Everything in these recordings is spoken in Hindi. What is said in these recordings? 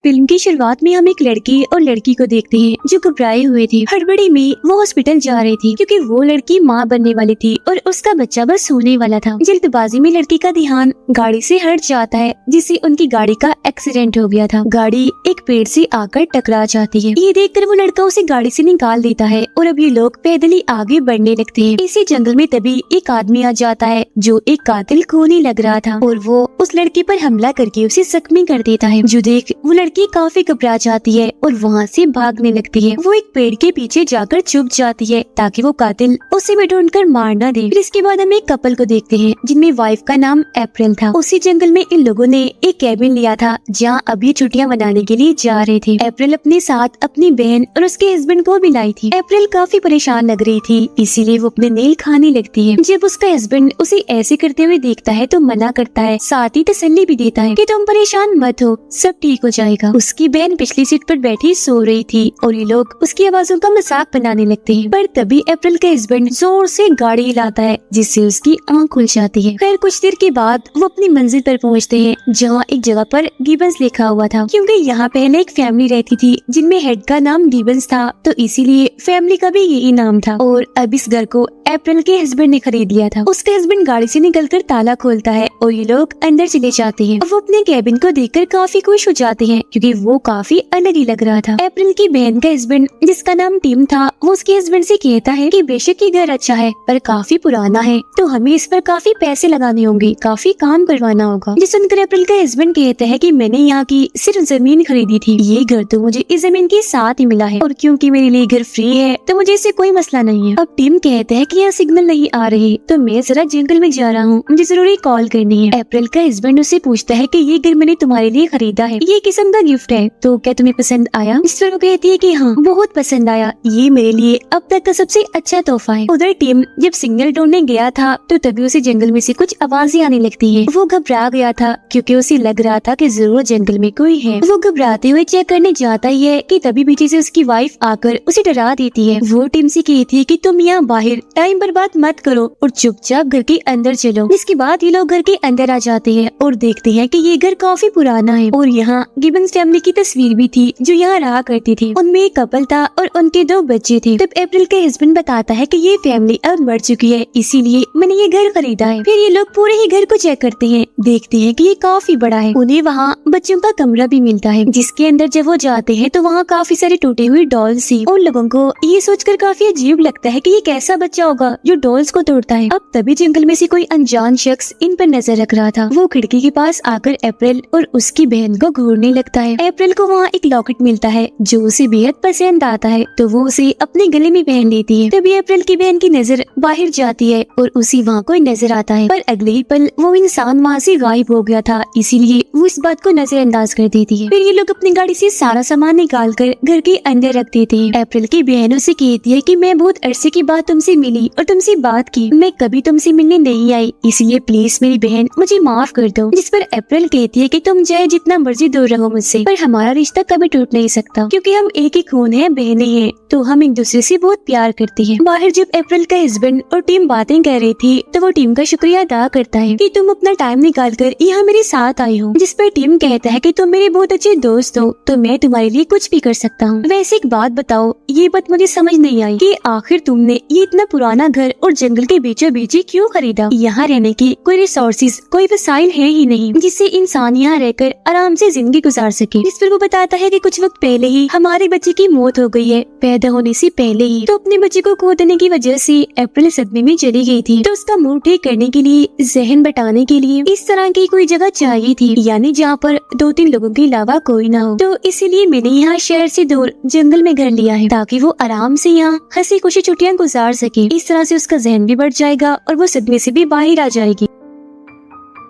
फिल्म की शुरुआत में हम एक लड़की और लड़की को देखते हैं जो घबराए हुए थे। हड़बड़ी में वो हॉस्पिटल जा रही थी क्योंकि वो लड़की माँ बनने वाली थी और उसका बच्चा बस होने वाला था। जल्दबाजी में लड़की का ध्यान गाड़ी से हट जाता है जिससे उनकी गाड़ी का एक्सीडेंट हो गया था। गाड़ी एक पेड़ से आकर टकरा जाती है। ये देखकर वो लड़का उसे गाड़ी से निकाल देता है और अब ये लोग पैदल ही आगे बढ़ने लगते हैं। इसी जंगल में तभी एक आदमी आ जाता है जो एक कातिल खूनी लग रहा था और वो उस लड़की पर हमला करके उसे जख्मी कर देता है। जो देख वो लड़की काफी घबरा जाती है और वहाँ से भागने लगती है। वो एक पेड़ के पीछे जाकर छुप जाती है ताकि वो कातिल उसे भी ढूंढकर मार न दे। फिर इसके बाद हम एक कपल को देखते हैं जिनमें वाइफ का नाम अप्रैल था। उसी जंगल में इन लोगों ने एक कैबिन लिया था जहाँ अभी छुट्टियाँ मनाने के लिए जा रहे थे। अप्रैल अपने साथ अपनी बहन और उसके हस्बैंड को भी लाई थी। अप्रैल काफी परेशान लग रही थी इसीलिए वो अपने नेल खाने लगती है। जब उसका हस्बैंड उसे ऐसे करते हुए देखता है तो मना करता है, साथ ही तसल्ली भी देता है कि तुम परेशान मत हो, सब ठीक हो जाएगा। उसकी बहन पिछली सीट पर बैठी सो रही थी और ये लोग उसकी आवाजों का मजाक बनाने लगते हैं। पर तभी अप्रैल का हस्बैंड जोर से गाड़ी हिलाता है जिससे उसकी आंख खुल जाती है। खैर कुछ देर के बाद वो अपनी मंजिल पर पहुंचते हैं जहाँ एक जगह पर गिबन्स लिखा हुआ था। क्योंकि यहाँ पहले एक फैमिली रहती थी जिनमें हेड का नाम गिबन्स था तो इसीलिए फैमिली का भी यही नाम था। और अब इस घर को अप्रैल के हस्बैंड ने खरीद लिया था। उसका हस्बैंड गाड़ी से निकलकर ताला खोलता है और ये लोग अंदर चले जाते हैं। वो अपने कैबिन को देखकर काफी खुश हो जाते हैं क्योंकि वो काफी अलग ही लग रहा था। अप्रैल की बहन का हस्बैंड जिसका नाम टिम था वो उसके हस्बैंड से कहता है कि बेशक ये घर अच्छा है पर काफी पुराना है तो हमें इस पर काफी पैसे लगाने होंगे, काफी काम करवाना होगा। जिस सुनकर अप्रैल का हस्बैंड कहता है कि मैंने यहाँ की सिर्फ जमीन खरीदी थी, ये घर तो मुझे इस जमीन के साथ ही मिला है और क्योंकि मेरे लिए घर फ्री है तो मुझे इससे कोई मसला नहीं है। अब टिम कहता है कि यहाँ सिग्नल नहीं आ रही तो मैं जरा जंगल में जा रहा हूँ, मुझे जरूरी कॉल करनी है। अप्रैल का हस्बैंड उससे पूछता है कि ये घर मैंने तुम्हारे लिए खरीदा है, ये किस्म का गिफ्ट है तो क्या तुम्हें पसंद आया? इस पर वो कहती है कि हाँ बहुत पसंद आया, ये मेरे लिए अब तक का सबसे अच्छा तोहफा है। उधर टिम जब सिग्नल ढूंढने गया था तो तभी उसे जंगल में से कुछ आवाजें आने लगती है। वो घबरा गया था क्योंकि उसे लग रहा था कि जरूर जंगल में कोई है। वो घबराते हुए चेक करने जाता ही है कि तभी पीछे से उसकी वाइफ आकर उसे डरा देती है। वो टिम से कहती है कि तुम यहाँ बाहर टाइम बर्बाद मत करो और चुपचाप घर के अंदर चलो। इसके बाद ये लोग घर के अंदर आ जाते हैं और देखते हैं कि ये घर काफी पुराना है और यहाँ गिबन्स फैमिली की तस्वीर भी थी जो यहाँ रहा करती थी। उनमें एक कपल था और उनके 2 बच्चे थे। तब अप्रैल के हस्बैंड बताता है कि ये फैमिली अब मर चुकी है इसीलिए मैंने ये घर खरीदा है। फिर ये लोग पूरे ही घर को चेक करते हैं, देखते हैं कि ये काफी बड़ा है। उन्हें वहाँ बच्चों का कमरा भी मिलता है जिसके अंदर जब वो जाते हैं तो वहाँ काफी सारे टूटे हुए डॉल्स थी। उन लोगों को ये सोचकर काफी अजीब लगता है कि ये कैसा बच्चा होगा जो डॉल्स को तोड़ता है। अब तभी जंगल में से कोई अनजान शख्स इन पर नजर रख रहा था। वो खिड़की के पास आकर अप्रैल और उसकी बहन को घूरने लगता है। अप्रैल को वहाँ एक लॉकेट मिलता है जो उसे बेहद पसंद आता है तो वो उसे अपने गले में पहन लेती है। तभी अप्रैल की बहन की नजर बाहर जाती है और उसी वहाँ कोई नजर आता है पर अगले ही पल वो इंसान वहाँ से गायब हो गया था इसीलिए वो इस बात को नजरअंदाज कर देती है। फिर ये लोग अपनी गाड़ी से सारा सामान निकाल कर घर के अंदर रख देते हैं। अप्रैल की बहन उसे कहती है कि मैं बहुत अरसे के बाद तुमसे मिली और तुमसे बात की, मैं कभी तुमसे मिलने नहीं आई इसलिए प्लीज मेरी बहन मुझे माफ कर दो। जिस पर अप्रैल कहती है कि तुम चाहे जितना मर्जी दूर रहो मुझसे पर हमारा रिश्ता कभी टूट नहीं सकता क्योंकि हम एक ही खून है, बहनें हैं तो हम एक दूसरे से बहुत प्यार करते हैं। बाहर जब अप्रैल का हस्बैंड और टीम बातें कर रही थी तो वो टीम का शुक्रिया अदा करता है कि तुम अपना टाइम निकाल कर यहाँ मेरे साथ आई हो। जिस पर टीम कहता है कि तुम मेरे बहुत अच्छे दोस्त हो तो मैं तुम्हारे लिए कुछ भी कर सकता हूँ। वैसे एक बात बताओ, ये बात मुझे समझ नहीं आई कि आखिर तुमने ये इतना पुराना घर और जंगल के बीचों बीच क्यों खरीदा? यहाँ रहने की कोई रिसोर्सेज, कोई वसाइल है ही नहीं जिससे इंसान यहाँ रहकर आराम से जिंदगी गुजार सके। जिस पर वो बताता है कि कुछ वक्त पहले ही हमारे बच्चे की मौत हो गई है, पैदा होने से पहले ही। तो अपने बच्चे को खो देने की वजह से अप्रैल सदमे में चली गई थी तो उसका मूड ठीक करने के लिए, जहन बटाने के लिए इस तरह की कोई जगह चाहिए थी यानी जहाँ पर 2-3 लोगों के अलावा कोई ना हो। तो इसीलिए मैंने यहाँ शहर से दूर जंगल में घर लिया है ताकि वो आराम से यहाँ हंसी खुशी छुट्टियाँ गुजार सके। इस तरह से उसका जहन भी बढ़ जाएगा और वो सदमे से भी बाहर आ जाएगी।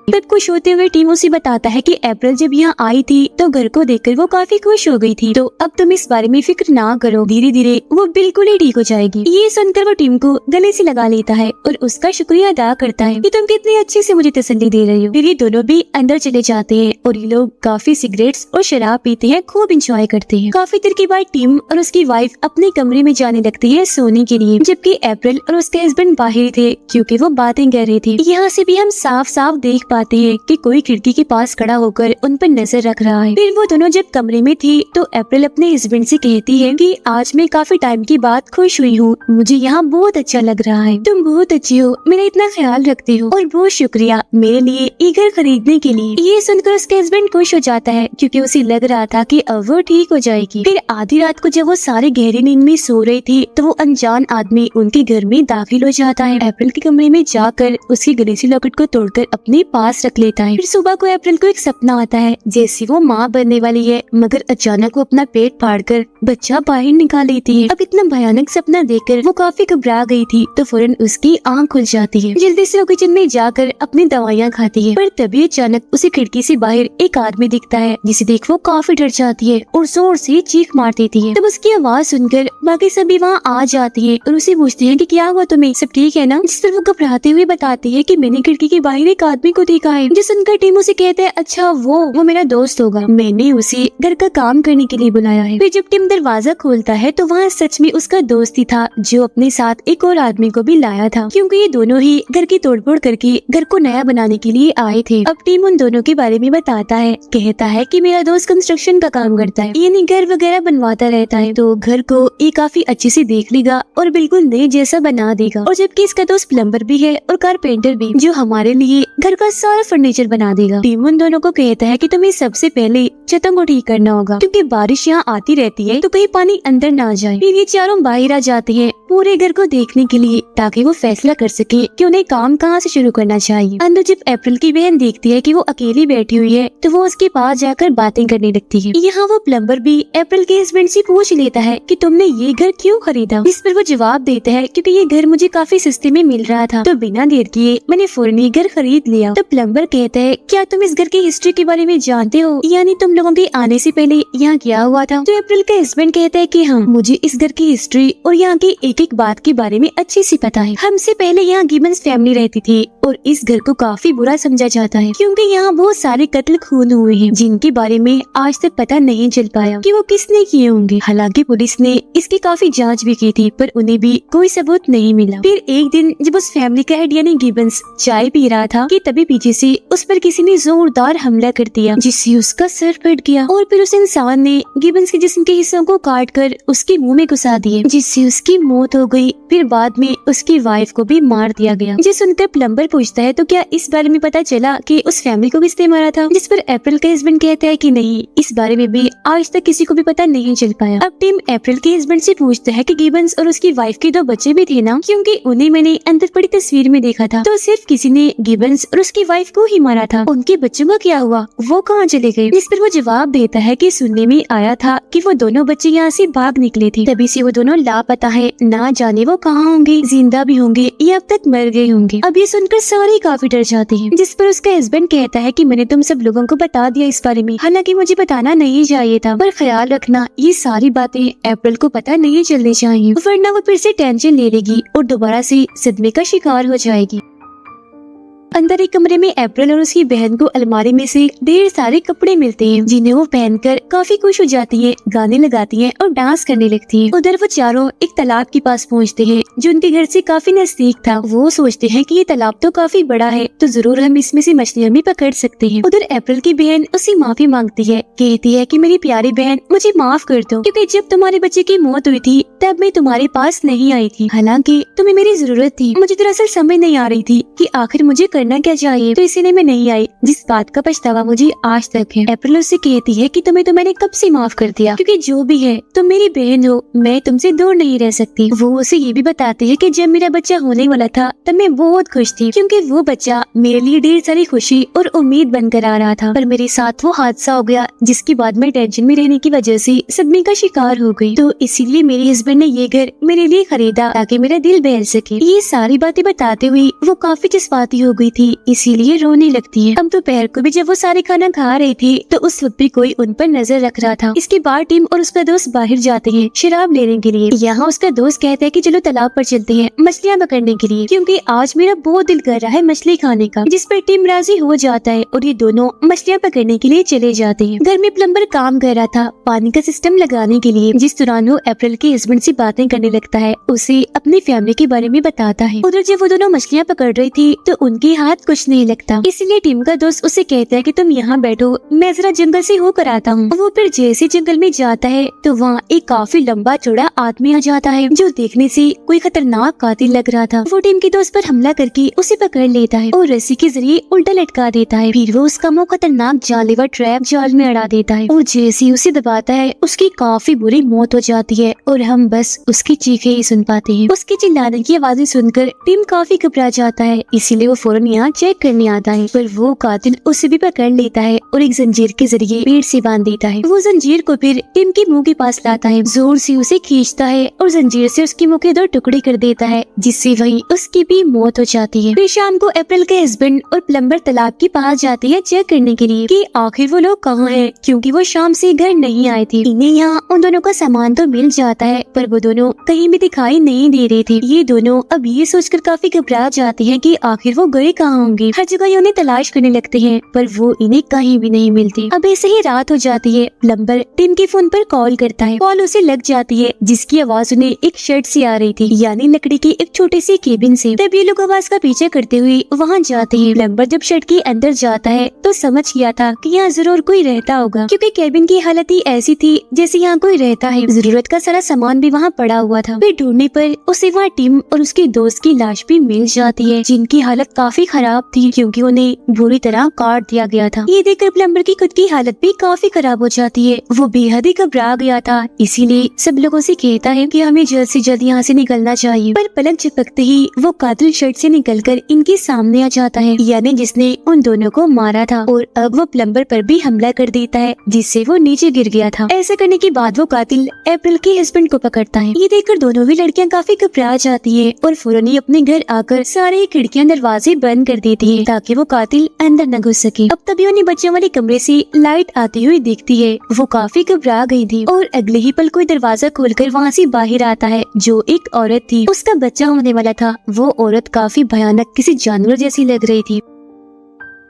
तब खुश होते हुए टीम उसे बताता है कि अप्रैल जब यहाँ आई थी तो घर को देखकर वो काफी खुश हो गई थी तो अब तुम इस बारे में फिक्र ना करो, धीरे धीरे वो बिल्कुल ही ठीक हो जाएगी। ये सुनकर वो टीम को गले से लगा लेता है और उसका शुक्रिया अदा करता है कि तुम कितने अच्छे से मुझे तसल्ली दे रही हो। फिर ये दोनों भी अंदर चले जाते हैं और ये लोग काफी सिगरेट्स और शराब पीते हैं, खूब इंजॉय करते हैं। काफी देर के बाद टीम और उसकी वाइफ अपने कमरे में जाने लगती है सोने के लिए जबकि अप्रैल और उसके हस्बैंड बाहर थे क्योंकि वो बातें कर रहे थे। यहाँ से भी हम साफ साफ देख पाते हैं कि कोई खिड़की के पास खड़ा होकर उन पर नजर रख रहा है। फिर वो दोनों जब कमरे में थी तो अप्रैल अपने हस्बैंड से कहती है कि आज मैं काफी टाइम के बाद खुश हुई हूँ, मुझे यहाँ बहुत अच्छा लग रहा है, तुम बहुत अच्छी हो, मेरा इतना ख्याल रखते हो और बहुत शुक्रिया मेरे लिए ये घर खरीदने के लिए। ये सुनकर उसके हस्बैंड खुश हो जाता है क्योंकि उसे लग रहा था कि अब वो ठीक हो जाएगी। फिर आधी रात को जब वो सारे गहरी नींद में सो रहे थे तो वो अनजान आदमी उनके घर में दाखिल हो जाता है। अप्रैल के कमरे में जाकर उसकी गले से लॉकेट को तोड़कर अपने पास रख लेता है। फिर सुबह को अप्रैल को एक सपना आता है जैसे वो माँ बनने वाली है, मगर अचानक वो अपना पेट फाड़कर बच्चा बाहर निकाल लेती है। अब इतना भयानक सपना देखकर वो काफी घबरा गई थी तो फौरन उसकी आंख खुल जाती है। जल्दी से वो किचन में जाकर अपनी दवाइयाँ खाती है, पर तभी अचानक उसे खिड़की से बाहर एक आदमी दिखता है जिसे देख वो काफी डर जाती है और जोर से चीख मार देती है। तब उसकी आवाज सुनकर बाकी सभी वहाँ आ जाती है और उसे पूछते हैं कि क्या हुआ तुम्हें, सब ठीक है ना। जिस पर वो घबराते हुए बताती है कि मैंने खिड़की के बाहर एक आदमी को देखा है। जो सुनकर टीम उसे कहते हैं अच्छा वो मेरा दोस्त होगा, मैंने उसे घर का काम करने के लिए बुलाया है। फिर जब टीम दरवाजा खोलता है तो वहाँ सच में उसका दोस्त ही था जो अपने साथ एक और आदमी को भी लाया था, क्योंकि ये दोनों ही घर की तोड़फोड़ करके घर को नया बनाने के लिए आए थे। अब टीम उन दोनों के बारे में बताता है, कहता है कि मेरा दोस्त कंस्ट्रक्शन का काम करता है, यानी घर वगैरह बनवाता रहता है, तो घर को ये काफी अच्छे से देख लेगा और बिल्कुल नए जैसा बना देगा। और जबकि इसका दोस्त प्लम्बर भी है और कारपेंटर भी, जो हमारे लिए घर का सारा फर्नीचर बना देगा। टीम उन दोनों को कहता है कि तुम्हें सबसे पहले छतों को ठीक करना होगा, क्योंकि बारिश यहाँ आती रहती है तो कहीं पानी अंदर ना जाए। फिर ये चारों बाहर आ जाते हैं पूरे घर को देखने के लिए, ताकि वो फैसला कर सके कि उन्हें काम कहाँ से शुरू करना चाहिए। अंदर जब अप्रैल की बहन देखती है कि वो अकेली बैठी हुई है तो वो उसके पास जाकर बातें करने लगती है। यहाँ वो प्लम्बर भी अप्रैल के हस्बैंड से पूछ लेता है कि तुमने ये घर क्यों खरीदा, जिस पर वो जवाब देता है क्योंकि ये घर मुझे काफी सस्ते में मिल रहा था, तो बिना देर किए मैंने फौरन ये घर खरीद लिया। तो प्लम्बर कहता है क्या तुम इस घर की हिस्ट्री के बारे में जानते हो, यानी तुम लोगों के आने से पहले यहाँ क्या हुआ था। तो अप्रैल का हस्बैंड कहता है कि हाँ, मुझे इस घर की हिस्ट्री और यहाँ की एक एक बात के बारे में अच्छे से पता है। हमसे पहले यहाँ गिबन्स फैमिली रहती थी और इस घर को काफी बुरा समझा जाता है, क्योंकि यहाँ बहुत सारे कत्ल खून हुए हैं जिनके बारे में आज तक पता नहीं चल पाया कि वो किसने किए होंगे। हालांकि पुलिस ने इसकी काफी जांच भी की थी पर उन्हें भी कोई सबूत नहीं मिला। फिर एक दिन जब उस फैमिली का हेड यानी गिबन्स चाय पी रहा था कि तभी पीछे से उस पर किसी ने जोरदार हमला कर दिया, जिससे उसका सर फट गया और फिर उस इंसान ने गिबन्स के जिस्म के हिस्सों को काट कर उसके मुंह में घुसा दिए, जिससे उसकी मौत हो गई। फिर बाद में उसकी वाइफ को भी मार दिया गया। जिस सुनकर प्लम्बर पूछता है तो क्या इस बारे में पता चला कि उस फैमिली को किसने मारा था, जिस पर अप्रैल का हस्बैंड कहता है कि नहीं, इस बारे में भी आज तक किसी को भी पता नहीं चल पाया। अब टीम अप्रैल के हस्बैंड से पूछता है कि गिबन्स और उसकी वाइफ के 2 बच्चे भी थे ना, क्योंकि उन्हें मैंने अंदर पड़ी तस्वीर में देखा था, तो सिर्फ किसी ने गिबन्स और उसकी वाइफ को ही मारा था, उनके बच्चों का क्या हुआ, वो कहाँ चले गए। जिस पर वो जवाब देता है कि सुनने में आया था कि वो दोनों बच्चे यहाँ से भाग निकले थे, तभी से वो दोनों लापता है, ना जाने वो कहाँ होंगे, जिंदा भी होंगे या अब तक मर गए होंगे। अब ये सुनकर सारे काफी डर जाते हैं। जिस पर उसका हस्बैंड कहता है कि मैंने तुम सब लोगों को बता दिया इस बारे में, हालांकि मुझे बताना नहीं चाहिए था, पर ख्याल रखना ये सारी बातें अप्रैल को पता नहीं चलनी चाहिए, वरना वो फिर से टेंशन ले लेगी और दोबारा से सदमे का शिकार हो जाएगी। अंदर एक कमरे में अप्रैल और उसकी बहन को अलमारी में से ढेर सारे कपड़े मिलते हैं, जिन्हें वो पहनकर काफी खुश हो जाती है, गाने लगाती है और डांस करने लगती है। उधर वो चारों एक तालाब के पास पहुंचते हैं जो उनके घर से काफी नजदीक था। वो सोचते हैं कि ये तालाब तो काफी बड़ा है, तो जरूर हम इसमें से मछलियाँ भी पकड़ सकते हैं। उधर अप्रैल की बहन उससे माफी मांगती है, कहती है कि मेरी प्यारी बहन मुझे माफ कर दो, क्योंकि जब तुम्हारे बच्चे की मौत हुई थी तब मैं तुम्हारे पास नहीं आई थी, हालांकि तुम्हें मेरी जरूरत थी। मुझे दरअसल समझ नहीं आ रही थी कि आखिर मुझे करना क्या चाहिए, तो इसीलिए मैं नहीं आई, जिस बात का पछतावा मुझे आज तक है। अप्रैल उससे कहती है कि तुम्हें तो मैंने कब से माफ कर दिया, क्योंकि जो भी है तुम मेरी बहन हो, मैं तुमसे दूर नहीं रह सकती। वो उसे ये भी बताती है कि जब मेरा बच्चा होने वाला था तब मैं बहुत खुश थी, क्योंकि वो बच्चा मेरे लिए ढेर सारी खुशी और उम्मीद बनकर आ रहा था, पर मेरे साथ वो हादसा हो गया जिसके बाद मैं टेंशन में रहने की वजह से सदमे का शिकार हो गई। तो इसीलिए मेरे हस्बैंड ने ये घर मेरे लिए खरीदा ताकि मेरा दिल बहल सके। ये सारी बातें बताते हुए वो काफी जज्बाती हो गई थी, इसीलिए रोने लगती है। अब दोपहर को भी जब वो सारे खाना खा रहे थे तो उस वक्त भी कोई उन पर नजर रख रहा था। इसके बाद टीम और उसका दोस्त बाहर जाते हैं शराब लेने के लिए। यहाँ उसका दोस्त कहता है कि चलो तालाब पर चलते हैं मछलियाँ पकड़ने के लिए, क्योंकि आज मेरा बहुत दिल कर रहा है मछली खाने का, जिस पर टीम राजी हो जाता है और ये दोनों मछलियाँ पकड़ने के लिए चले जाते हैं। घर में प्लम्बर काम कर रहा था पानी का सिस्टम लगाने के लिए, जिस दौरान वो अप्रैल के हस्बैंड से बातें करने लगता है, उसे अपनी फैमिली के बारे में बताता है। उधर जब वो दोनों मछलियाँ पकड़ रही थी तो उनके हाथ कुछ नहीं लगता। इसलिए टिम का दोस्त उसे कहता है कि तुम यहाँ बैठो, मैं जरा जंगल से होकर आता हूँ। वो फिर जैसे जंगल में जाता है तो वहाँ एक काफी लंबा चौड़ा आदमी आ जाता है जो देखने से कोई खतरनाक कातिल लग रहा था। वो टिम के दोस्त पर हमला करके उसे पकड़ लेता है और रस्सी के जरिए उल्टा लटका देता है। फिर वो उसका मुंह खतरनाक जानलेवा ट्रैप जाल में अड़ा देता है और जैसे उसे दबाता है उसकी काफी बुरी मौत हो जाती है और हम बस उसकी चीखें ही सुन पाते हैं। उसके चिल्लाने की आवाजें सुनकर टिम काफी घबरा जाता है, इसीलिए वो फौरन यहाँ चेक करने आता है। पर वो कातिल उसे भी पकड़ लेता है और एक जंजीर के जरिए पेड़ से बांध देता है। वो जंजीर को फिर टिम के मुंह के पास लाता है, जोर से उसे खींचता है और जंजीर से उसके मुंह के 2 टुकड़े कर देता है, जिससे वही उसकी भी मौत हो जाती है। फिर शाम को अप्रैल के हस्बैंड और प्लम्बर तालाब के पास जाते हैं चेक करने के लिए कि आखिर वो लोग कहाँ हैं, क्योंकि वो शाम से घर नहीं आए थे। इन्हें यहाँ उन दोनों का सामान तो मिल जाता है पर वो दोनों कहीं भी दिखाई नहीं दे रहे थे। ये दोनों अब ये सोचकर काफी घबरा जाते हैं कि आखिर वो गए कहाँ होंगे। हर जगह ये उन्हें तलाश करने लगते हैं पर वो इन्हें कहीं भी नहीं मिलती। अब ऐसे ही रात हो जाती है। प्लम्बर टिम के फोन पर कॉल करता है, कॉल उसे लग जाती है जिसकी आवाज उन्हें एक शेड से आ रही थी, यानी लकड़ी की एक छोटे से केबिन से। तब ये लोग आवाज का पीछे करते हुए वहाँ जाते हैं। प्लम्बर जब शेड के अंदर जाता है तो समझ गया था कि यहाँ जरूर कोई रहता होगा, क्योंकि केबिन की हालत ही ऐसी थी जैसे यहाँ कोई रहता है। जरूरत का सारा सामान भी वहाँ पड़ा हुआ था। फिर ढूंढने पर उसे वहाँ टिम और उसके दोस्त की लाश भी मिल जाती है, जिनकी हालत काफी खराब थी क्योंकि उन्हें बुरी तरह काट दिया गया था। ये देखकर प्लम्बर की खुद की हालत भी काफी खराब हो जाती है। वो बेहद ही घबरा गया था, इसीलिए सब लोगों से कहता है कि हमें जल्द से जल्द यहाँ से निकलना चाहिए। पर पलक झपकते ही वो कातिल शेड से निकलकर इनके सामने आ जाता है, यानी जिसने उन दोनों को मारा था, और अब वो प्लम्बर पर भी हमला कर देता है जिससे वो नीचे गिर गया था। ऐसा करने के बाद वो कातिल अप्रैल के हस्बैंड को पकड़ता है। ये देखकर दोनों भी लड़कियां काफी घबरा जाती है और फौरन ही अपने घर आकर सारे खिड़कियां दरवाजे बंद कर देती है ताकि वो कातिल अंदर न घुस सके। अब तभी उन्हें बच्चों वाले कमरे से लाइट आती हुई दिखती है। वो काफी घबरा गई थी और अगले ही पल कोई दरवाजा खोलकर वहाँ से बाहर आता है जो एक औरत थी। उसका बच्चा होने वाला था। वो औरत काफी भयानक किसी जानवर जैसी लग रही थी।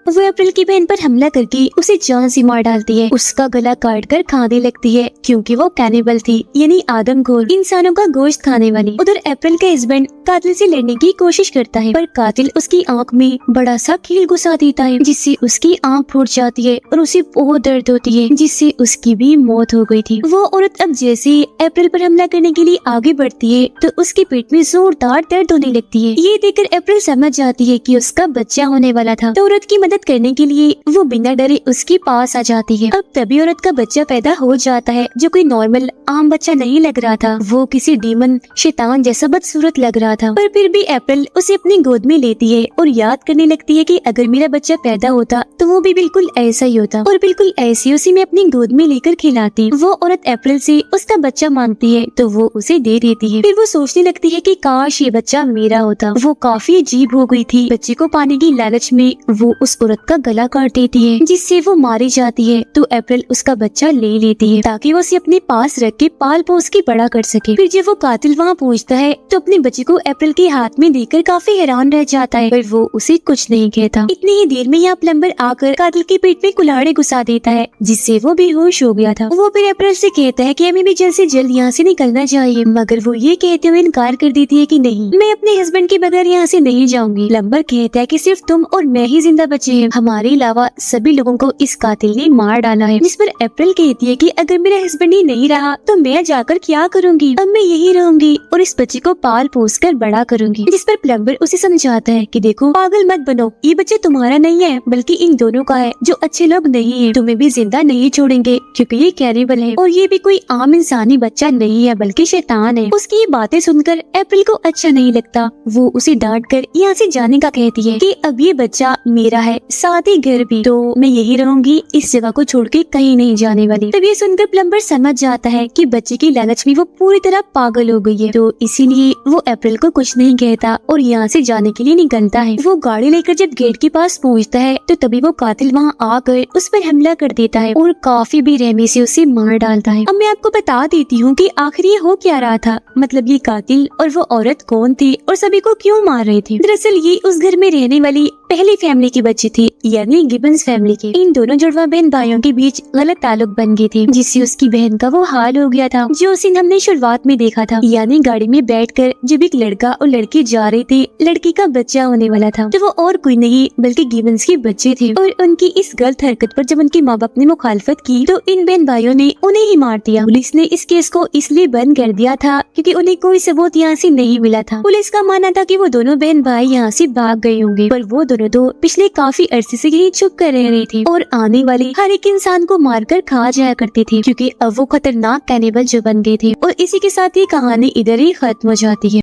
वो अप्रैल की बहन पर हमला करके उसे जान से मार डालती है। उसका गला काट कर खाने लगती है क्योंकि वो कैनिबल थी, यानी आदमखोर, इंसानों का गोश्त खाने वाली। उधर अप्रैल का हस्बैंड कातिल से लड़ने की कोशिश करता है पर कातिल उसकी आंख में बड़ा सा कील घुसा देता है जिससे उसकी आंख फूट जाती है और उसे बहुत दर्द होती है, जिससे उसकी भी मौत हो गई थी। वो औरत अब जैसे ही अप्रैल पर हमला करने के लिए आगे बढ़ती है तो उसके पेट में जोरदार दर्द होने लगती है। ये देखकर अप्रैल समझ जाती है कि उसका बच्चा होने वाला था, तो औरत की मदद करने के लिए वो बिना डरे उसके पास आ जाती है। अब तभी औरत का बच्चा पैदा हो जाता है जो कोई नॉर्मल आम बच्चा नहीं लग रहा था। वो किसी डीमन शैतान जैसा बदसूरत लग रहा था, पर फिर भी अप्रैल उसे अपनी गोद में लेती है और याद करने लगती है कि अगर मेरा बच्चा पैदा होता तो वो भी बिल्कुल ऐसा ही होता और बिल्कुल ऐसे उसे मैं अपनी गोद में लेकर खिलाती। वो औरत अप्रैल से उसका बच्चा मांगती है तो वो उसे दे देती है। फिर वो सोचने लगती है कि काश ये बच्चा मेरा होता। वो काफी अजीब हो गई थी। बच्चे को पाने की लालच में वो उस औरत का गला काट देती है जिससे वो मारी जाती है। तो अप्रैल उसका बच्चा ले लेती है ताकि वो उसे अपने पास रख के पाल पोस के बड़ा कर सके। फिर जब वो कातिल वहाँ पहुँचता है तो अपने बच्चे को अप्रैल के हाथ में देकर काफी हैरान रह जाता है, पर वो उसे कुछ नहीं कहता। इतनी ही देर में यहाँ प्लम्बर आकर कातिल के पेट में कुल्हाड़ी घुसा देता है जिससे वो बेहोश हो गया था। वो फिर अप्रैल से कहता है कि हमें भी जल्द से जल्द यहाँ से निकलना चाहिए, मगर वो ये कहते हुए इनकार कर देती है कि नहीं, मैं अपने हस्बैंड के बगैर यहाँ से नहीं जाऊंगी। प्लम्बर कहता है कि सिर्फ तुम और मैं ही जिंदा बचे हैं, हमारे अलावा सभी लोगों को इस कातिल ने मार डाला है। जिस पर अप्रैल कहती है कि अगर मेरा हस्बैंड ही नहीं रहा तो मैं जाकर क्या करूंगी, अब मैं यही रहूंगी और इस बच्चे को पाल पोस कर बड़ा करूंगी। जिस पर प्लम्बर उसे समझाता है कि देखो पागल मत बनो, ये बच्चा तुम्हारा नहीं है बल्कि इन दोनों का है जो अच्छे लोग नहीं है। तुम्हें भी जिंदा नहीं छोड़ेंगे क्योंकि ये कैनिबल है और ये भी कोई आम इंसानी बच्चा नहीं है बल्कि शैतान है। उसकी ये बातें सुनकर अप्रैल को अच्छा नहीं लगता। वो उसे डांट कर यहाँ से जाने का कहती है कि अब ये बच्चा मेरा है, साथ ही घर भी, तो मैं यही रहूंगी, इस जगह को छोड़ के कहीं नहीं जाने वाली। तब ये सुनकर प्लम्बर समझ जाता है कि बच्चे की लालच में वो पूरी तरह पागल हो गई है, तो इसीलिए वो अप्रैल को कुछ नहीं कहता और यहाँ से जाने के लिए निकलता है। वो गाड़ी लेकर जब गेट के पास पहुँचता है तो तभी वो कातिल वहाँ आकर उस पर हमला कर देता है और काफी बेरहमी से उसे मार डालता है। अब मैं आपको बता देती हूँ कि आखिर ये हो क्या रहा था, मतलब ये कातिल और वो औरत कौन थी और सभी को क्यों मार रहे थे। दरअसल ये उस घर में रहने वाली पहली फैमिली के बच्चे थे, यानी गिबन्स फैमिली के। इन दोनों जुड़वा बहन भाइयों के बीच गलत ताल्लुक बन गए थे, जिससे उसकी बहन का वो हाल हो गया था जो सीन हमने शुरुआत में देखा था। यानी गाड़ी में बैठकर जब एक लड़का और लड़की जा रहे थे, लड़की का बच्चा होने वाला था, तो वो और कोई नहीं बल्कि गिबन्स के बच्चे थे। और उनकी इस गलत हरकत पर जब उनके माँ बाप ने मुखालफत की तो इन बहन भाइयों ने उन्हें ही मार दिया। पुलिस ने इस केस को इसलिए बंद कर दिया था क्योंकि उन्हें कोई सबूत यहाँ से नहीं मिला था। पुलिस का मानना था कि वो दोनों बहन भाई यहाँ से भाग गए होंगे, पर वो दोनों तो पिछले काफी अरसे से यही छुप कर रह रहे थे और आने वाले हर एक इंसान को मारकर खा जाया करते थे, क्योंकि अब वो खतरनाक कैनिबल जो बन गए थे। और इसी के साथ ही कहानी इधर ही खत्म हो जाती है।